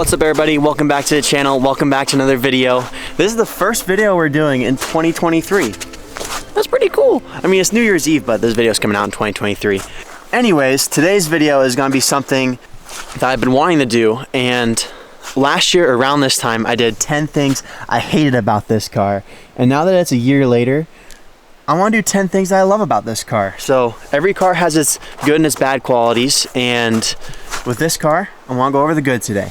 What's up everybody, welcome back to the channel, welcome back to another video. This is the first video we're doing in 2023. That's pretty cool. I mean, it's New Year's Eve, but this video is coming out in 2023. Anyways, today's video is gonna be something that I've been wanting to do, and last year around this time I did 10 things I hated about this car, and now that it's a year later, I want to do 10 things that I love about this car. So every car has its good and its bad qualities, and with this car, I want to go over the good today.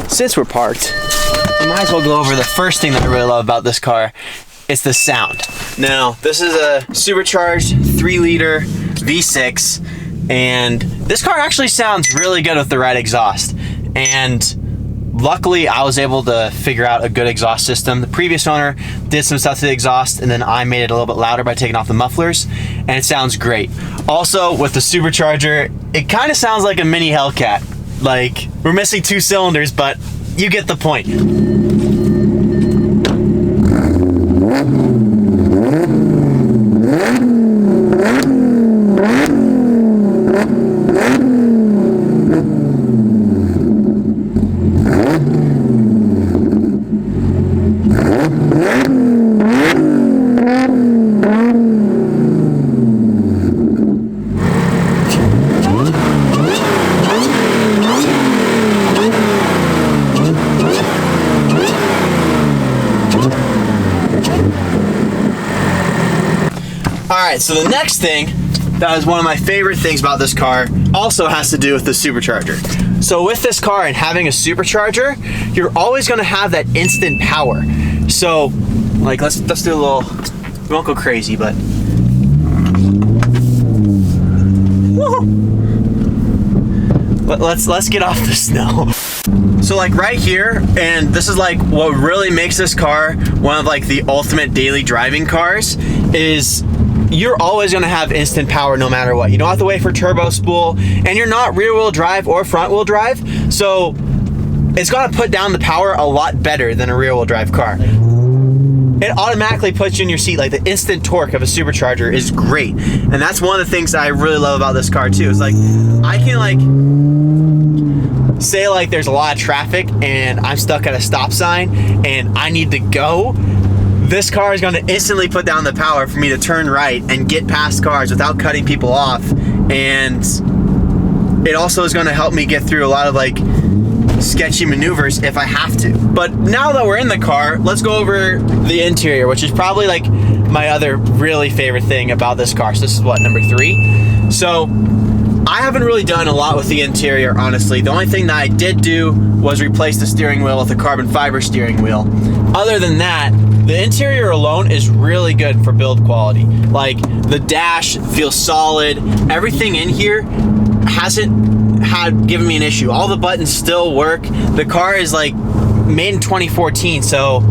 Since we're parked, I might as well go over the first thing that I really love about this car. It's the sound. Now, this is a supercharged 3-liter V6, and this car actually sounds really good with the right exhaust. And luckily, I was able to figure out a good exhaust system. The previous owner did some stuff to the exhaust, and then I made it a little bit louder by taking off the mufflers, and it sounds great. Also, with the supercharger, it kind of sounds like a mini Hellcat. Like, we're missing 2 cylinders, but you get the point. Alright, so the next thing that is one of my favorite things about this car also has to do with the supercharger. So with this car and having a supercharger, you're always going to have that instant power. So, like, let's do a little, we won't go crazy, but let's get off the snow. So like right here, and this is like what really makes this car one of like the ultimate daily driving cars, is you're always going to have instant power no matter what. You don't have to wait for turbo spool, and you're not rear wheel drive or front wheel drive, so it's going to put down the power a lot better than a rear wheel drive car. It automatically puts you in your seat. Like, the instant torque of a supercharger is great, and that's one of the things that I really love about this car too. Is like, I can like say like there's a lot of traffic and I'm stuck at a stop sign and I need to go. This car is going to instantly put down the power for me to turn right and get past cars without cutting people off, and it also is going to help me get through a lot of like sketchy maneuvers if I have to. But now that we're in the car, let's go over the interior, which is probably like my other really favorite thing about this car. So this is what, number 3? So I haven't really done a lot with the interior, honestly. The only thing that I did do was replace the steering wheel with a carbon fiber steering wheel. Other than that, the interior alone is really good for build quality. Like, the dash feels solid. Everything in here hasn't given me an issue. All the buttons still work. The car is like made in 2014, so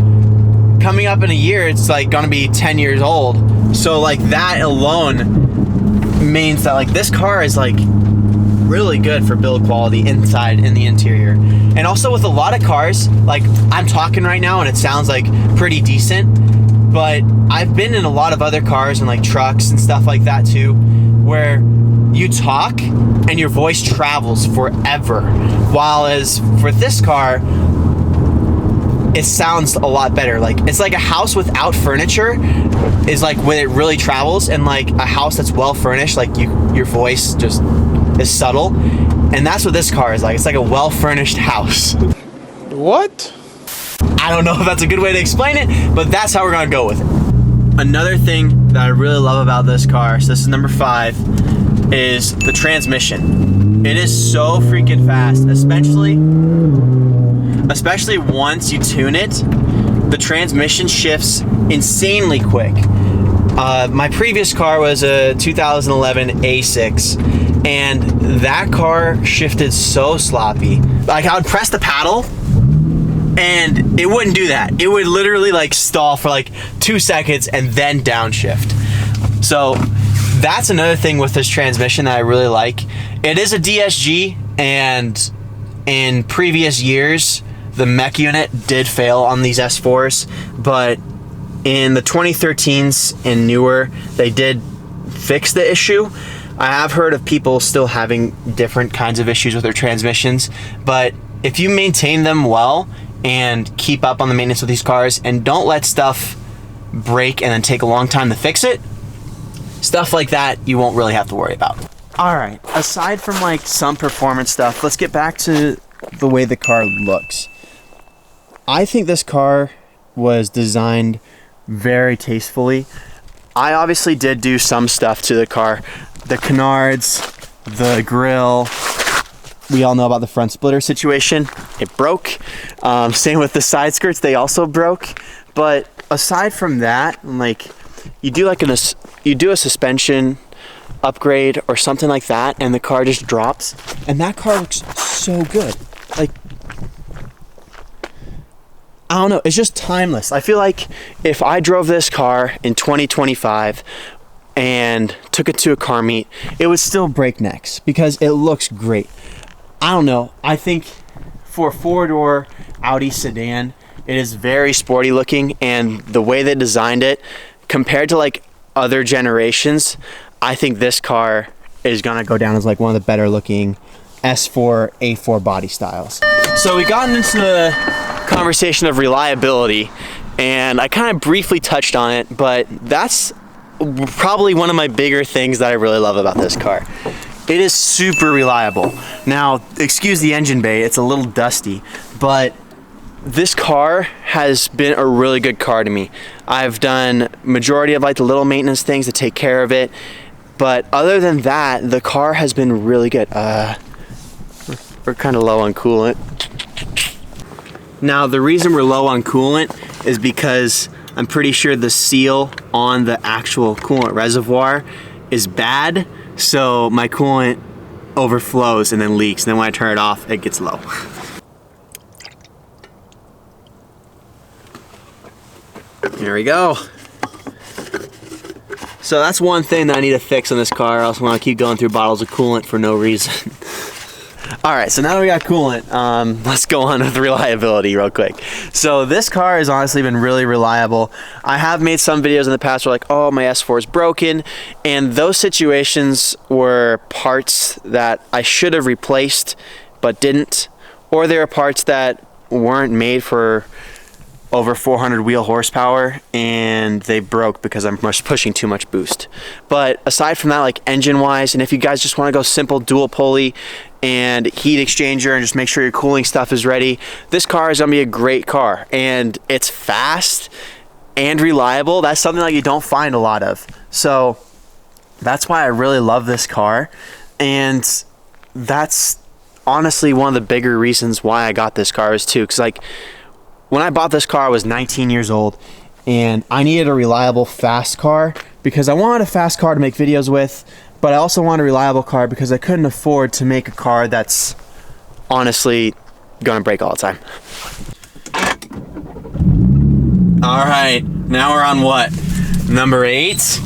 coming up in a year, it's like gonna be 10 years old. So like that alone means that like this car is like really good for build quality inside in the interior. And also with a lot of cars, like I'm talking right now and it sounds like pretty decent, but I've been in a lot of other cars and like trucks and stuff like that too, where you talk and your voice travels forever, while as for this car, it sounds a lot better. Like, it's like a house without furniture is like when it really travels, and like a house that's well furnished, like your voice just is subtle, and that's what this car is like. It's like a well furnished house. What? I don't know if that's a good way to explain it, but that's how we're gonna go with it. Another thing that I really love about this car, so this is number 5, is the transmission. It is so freaking fast, especially once you tune it. The transmission shifts insanely quick. My previous car was a 2011 A6, and that car shifted so sloppy. Like, I would press the paddle and it wouldn't do that. It would literally like stall for like 2 seconds and then downshift. So that's another thing with this transmission that I really like. It is a DSG, and in previous years the mech unit did fail on these S4s, but in the 2013s and newer, they did fix the issue. I have heard of people still having different kinds of issues with their transmissions, but if you maintain them well and keep up on the maintenance with these cars and don't let stuff break and then take a long time to fix it, stuff like that you won't really have to worry about. All right, aside from like some performance stuff, let's get back to the way the car looks. I think this car was designed very tastefully. I obviously did do some stuff to the car. The canards, the grille, we all know about the front splitter situation. It broke. Same with the side skirts, they also broke. But aside from that, like you do like a suspension upgrade or something like that, and the car just drops, and that car looks so good. Like, I don't know, it's just timeless. I feel like if I drove this car in 2025 and took it to a car meet, it would still break necks because it looks great. I don't know, I think for a four-door Audi sedan, it is very sporty looking, and the way they designed it compared to like other generations, I think this car is gonna go down as like one of the better looking S4, A4 body styles. So we got into the conversation of reliability, and I kind of briefly touched on it, but that's probably one of my bigger things that I really love about this car. It is super reliable. Now, excuse the engine bay, it's a little dusty, but this car has been a really good car to me. I've done majority of like the little maintenance things to take care of it, but other than that, the car has been really good. We're kind of low on coolant. Now, the reason we're low on coolant is because I'm pretty sure the seal on the actual coolant reservoir is bad, so my coolant overflows and then leaks, and then when I turn it off, it gets low. There we go. So that's one thing that I need to fix on this car. I also want to keep going through bottles of coolant for no reason. All right, so now that we got coolant, let's go on with reliability real quick. So this car has honestly been really reliable. I have made some videos in the past where like, oh, my S4 is broken, and those situations were parts that I should have replaced but didn't, or there are parts that weren't made for over 400 wheel horsepower and they broke because I'm pushing too much boost. But aside from that, like engine wise, and if you guys just want to go simple dual pulley and heat exchanger and just make sure your cooling stuff is ready, this car is gonna be a great car, and it's fast and reliable. That's something that you don't find a lot of. So that's why I really love this car, and that's honestly one of the bigger reasons why I got this car is too, because like when I bought this car, I was 19 years old, and I needed a reliable, fast car because I wanted a fast car to make videos with, but I also wanted a reliable car because I couldn't afford to make a car that's honestly gonna break all the time. All right, now we're on what? Number 8?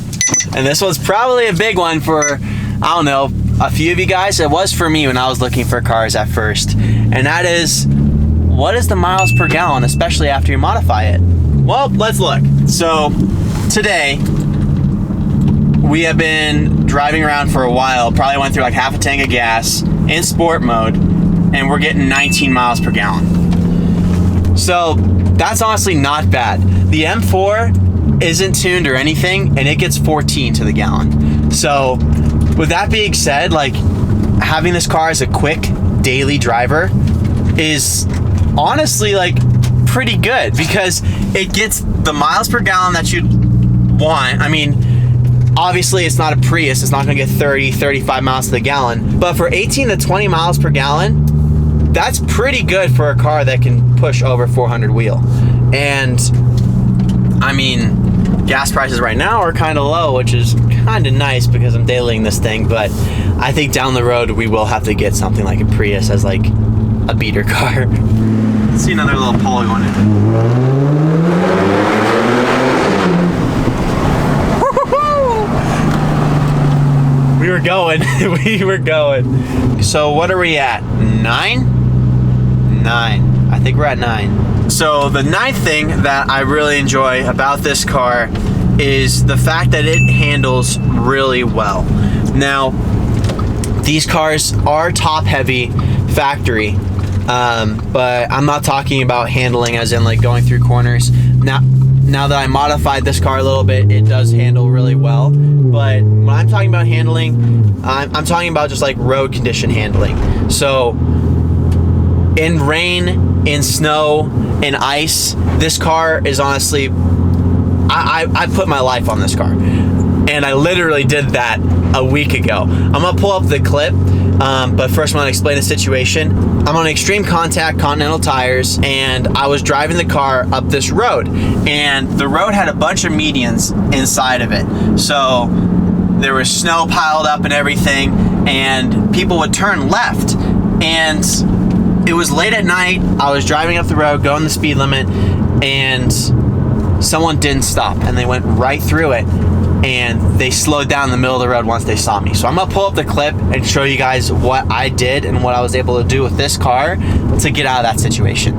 And this was probably a big one for, I don't know, a few of you guys. It was for me when I was looking for cars at first, and that is, what is the miles per gallon, especially after you modify it? Well, let's look. So today, we have been driving around for a while, probably went through like half a tank of gas in sport mode, and we're getting 19 miles per gallon. So that's honestly not bad. The M4 isn't tuned or anything, and it gets 14 to the gallon. So with that being said, like having this car as a quick daily driver is honestly like pretty good because it gets the miles per gallon that you'd want. I mean, obviously it's not a Prius, it's not gonna get 30, 35 miles to the gallon, but for 18 to 20 miles per gallon, that's pretty good for a car that can push over 400 wheel. And I mean, gas prices right now are kind of low, which is kind of nice because I'm dailying this thing, but I think down the road we will have to get something like a Prius as like a beater car. Let's see another little pull going in. We were going. We were going. So what are we at? 9? 9. I think we're at 9. So the 9th thing that I really enjoy about this car is the fact that it handles really well. Now, these cars are top heavy factory, But I'm not talking about handling as in like going through corners. Now that I modified this car a little bit, it does handle really well. But when I'm talking about handling, I'm talking about just like road condition handling. So in rain, in snow, in ice, this car is honestly, I put my life on this car. And I literally did that a week ago. I'm gonna pull up the clip, but first I want to explain the situation. I'm on Extreme Contact Continental tires, and I was driving the car up this road, and the road had a bunch of medians inside of it. So there was snow piled up and everything, and people would turn left. And it was late at night. I was driving up the road, going the speed limit, and someone didn't stop, and they went right through it. And they slowed down in the middle of the road once they saw me. So I'm gonna pull up the clip and show you guys what I did and what I was able to do with this car to get out of that situation.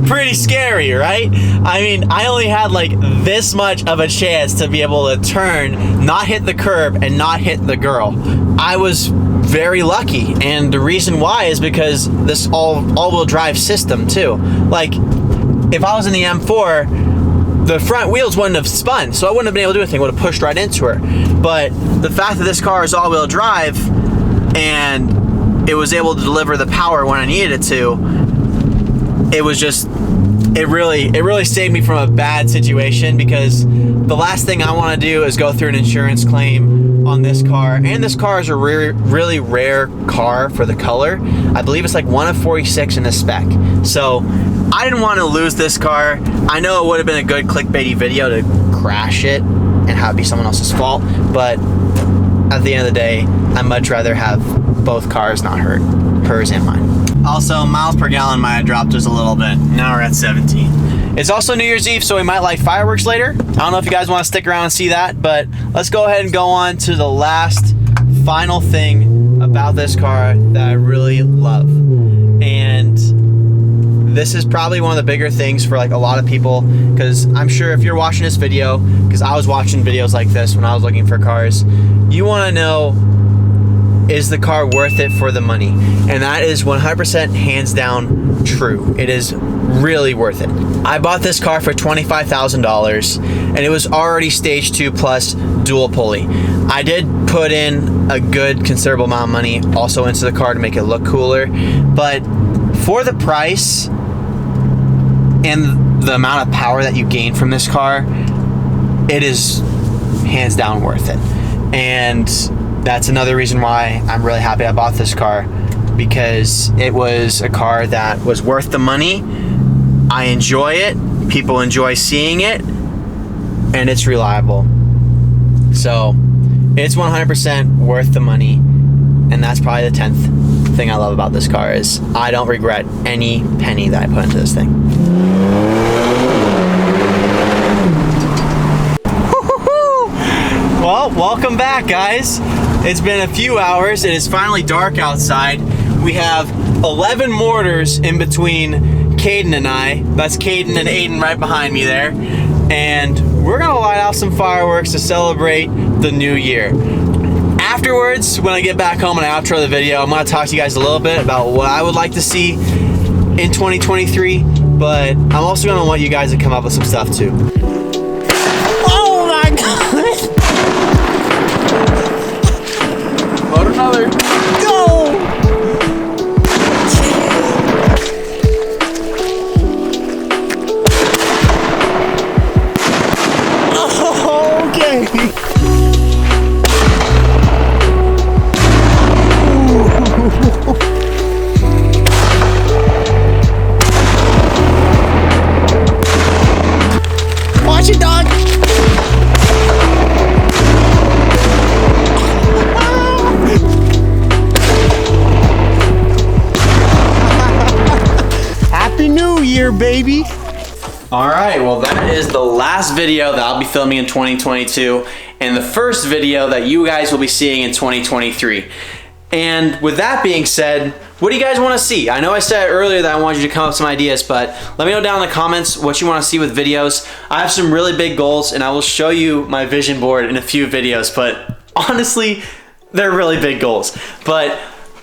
Pretty scary, right? I mean, I only had like this much of a chance to be able to turn, not hit the curb, and not hit the girl. I was very lucky, and the reason why is because this all-wheel drive system too. Like, if I was in the M4, the front wheels wouldn't have spun, so I wouldn't have been able to do anything. I would have pushed right into her. But the fact that this car is all-wheel drive and it was able to deliver the power when I needed it to, it was just, it really saved me from a bad situation, because the last thing I want to do is go through an insurance claim on this car. And this car is a really rare car for the color. I believe it's like 1 of 46 in the spec. So I didn't want to lose this car. I know it would have been a good clickbaity video to crash it and have it be someone else's fault, but at the end of the day, I'd much rather have both cars not hurt, hers and mine. Also, miles per gallon might have dropped just a little bit. Now we're at 17. It's also New Year's Eve, so we might light fireworks later. I don't know if you guys want to stick around and see that, but let's go ahead and go on to the last final thing about this car that I really love. And this is probably one of the bigger things for like a lot of people, because I'm sure if you're watching this video, because I was watching videos like this when I was looking for cars, you want to know, is the car worth it for the money? And that is 100% hands down true. It is really worth it. I bought this car for $25,000 and it was already stage 2 plus dual pulley. I did put in a good considerable amount of money also into the car to make it look cooler, but for the price and the amount of power that you gain from this car, it is hands down worth it. And that's another reason why I'm really happy I bought this car, because it was a car that was worth the money. I enjoy it, people enjoy seeing it, and it's reliable. So it's 100% worth the money, and that's probably the 10th thing I love about this car is I don't regret any penny that I put into this thing. Well, welcome back, guys. It's been a few hours. It is finally dark outside. We have 11 mortars in between Caden and I. That's Caden and Aiden right behind me there. And we're gonna light off some fireworks to celebrate the new year. Afterwards, when I get back home and I outro the video, I'm gonna talk to you guys a little bit about what I would like to see in 2023, but I'm also gonna want you guys to come up with some stuff too. Oh my God! Load another. Go! Oh, okay. Watch it, dog. Happy New Year, baby. All right, well, that is the last video that I'll be filming in 2022 and the first video that you guys will be seeing in 2023. And with that being said, what do you guys want to see? I know I said earlier that I wanted you to come up with some ideas, but let me know down in the comments what you want to see with videos. I have some really big goals and I will show you my vision board in a few videos, but Honestly, they're really big goals. But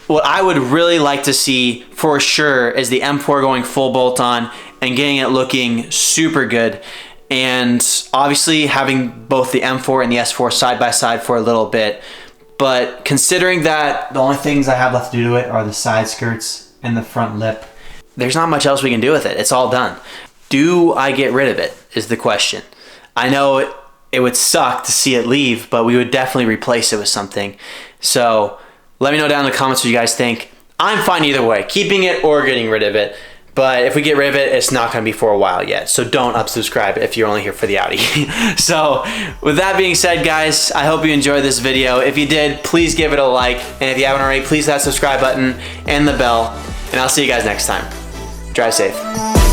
what I would really like to see for sure is the M4 going full bolt-on and getting it looking super good. And obviously having both the M4 and the S4 side by side for a little bit. But considering that the only things I have left to do to it are the side skirts and the front lip, there's not much else we can do with it. It's all done. Do I get rid of it is the question. I know it would suck to see it leave, but we would definitely replace it with something. So let me know down in the comments what you guys think. I'm fine either way, keeping it or getting rid of it. But if we get rid of it, it's not gonna be for a while yet. So don't unsubscribe if you're only here for the Audi. So with that being said, guys, I hope you enjoyed this video. If you did, please give it a like. And if you haven't already, please hit that subscribe button and the bell. And I'll see you guys next time. Drive safe.